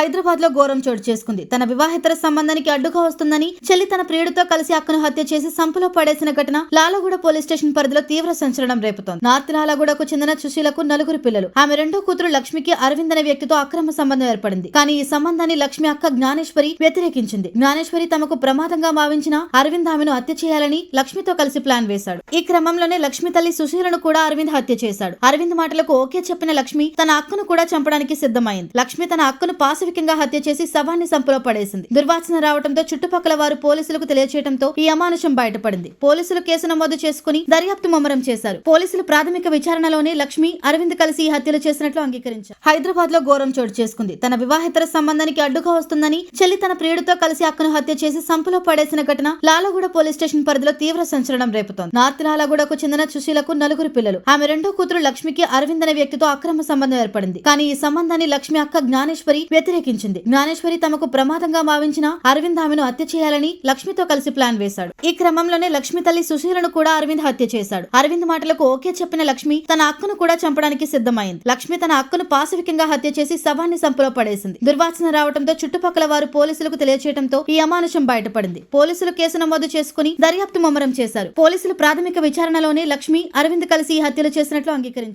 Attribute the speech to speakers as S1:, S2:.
S1: హైదరాబాద్ లో ఘోరం చోటు చేసుకుంది. తన వివాహేతర సంబంధానికి అడ్డుగా వస్తుందని చెల్లి తన ప్రియుడితో కలిసి అక్కను హత్య చేసి సంపులో పడేసిన ఘటన లాలగూడ పోలీస్ స్టేషన్ పరిధిలో తీవ్ర సంచలనం రేపుతోంది. నార్త్ లాలగూడకు చెందిన సుశీలకు నలుగురు పిల్లలు. ఆమె రెండో కూతురు లక్ష్మికి అరవింద్ అనే వ్యక్తితో అక్రమ సంబంధం ఏర్పడింది. కానీ ఈ సంబంధాన్ని లక్ష్మి అక్క జ్ఞానేశ్వరి వ్యతిరేకించింది. జ్ఞానేశ్వరి తమకు ప్రమాదంగా భావించిన అరవింద్ ఆమెను హత్య చేయాలని లక్ష్మితో కలిసి ప్లాన్ వేశాడు. ఈ క్రమంలోనే లక్ష్మి తల్లి సుశీలను కూడా అరవింద్ హత్య చేశాడు. అరవింద్ మాటలకు ఓకే చెప్పిన లక్ష్మి తన అక్కను కూడా చంపడానికి సిద్ధమైంది. లక్ష్మి తన అక్కను పాశవికంగా హత్య చేసి శవాన్ని సంపులో పడేసింది. దుర్వాసన రావడంతో చుట్టుపక్కల వారు పోలీసులకు తెలియచేయడంతో ఈ అమానుషం బయటపడింది. పోలీసులు కేసు నమోదు చేసుకుని దర్యాప్తు ముమ్మరం చేశారు. పోలీసులు ప్రాథమిక విచారణలోనే లక్ష్మి అరవింద్ కలిసి ఈ హత్యలు చేసినట్లు అంగీకరించారు. హైదరాబాద్ లో ఘోరం చోటు చేసుకుంది. తన వివాహేతర సంబంధానికి అడ్డుగా వస్తుందని చెల్లి తన ప్రియుడితో కలిసి అక్కను హత్య చేసి సంపులో పడేసిన ఘటన లాలగూడ పోలీస్ స్టేషన్ పరిధిలో తీవ్ర సంచలనం రేపుతోంది. నార్త్ లాలగూడకు చెందిన సుశీలకు నలుగురు పిల్లలు. ఆమె రెండో కూతురు లక్ష్మికి అరవింద్ అనే వ్యక్తితో అక్రమ సంబంధం ఏర్పడింది. కానీ ఈ సంబంధాన్ని లక్ష్మి అక్క జ్ఞానేశ్వరి వ్యతిరేకించింది. జ్ఞానేశ్వరి తమకు ప్రమాదంగా భావించిన అరవింద్ ఆమెను హత్య చేయాలని లక్ష్మితో కలిసి ప్లాన్ వేశాడు. ఈ క్రమంలోనే లక్ష్మి తల్లి సుశీలను కూడా అరవింద్ హత్య చేశాడు. అరవింద్ మాటలకు ఓకే చెప్పిన లక్ష్మి తన అక్కను కూడా చంపడానికి సిద్ధమైంది. లక్ష్మి తన అక్కను పాశవికంగా హత్య చేసి శవాన్ని సంపులో పడేసింది. దుర్వాసన రావడంతో చుట్టుపక్కల వారు పోలీసులకు తెలియచేయడంతో ఈ అమానుషం బయటపడింది. పోలీసులు కేసు నమోదు చేసుకుని దర్యాప్తు ముమ్మరం చేశారు. పోలీసులు ప్రాథమిక విచారణలోనే లక్ష్మి అరవింద్ కలిసి ఈ హత్యలు చేసినట్లు అంగీకరించారు.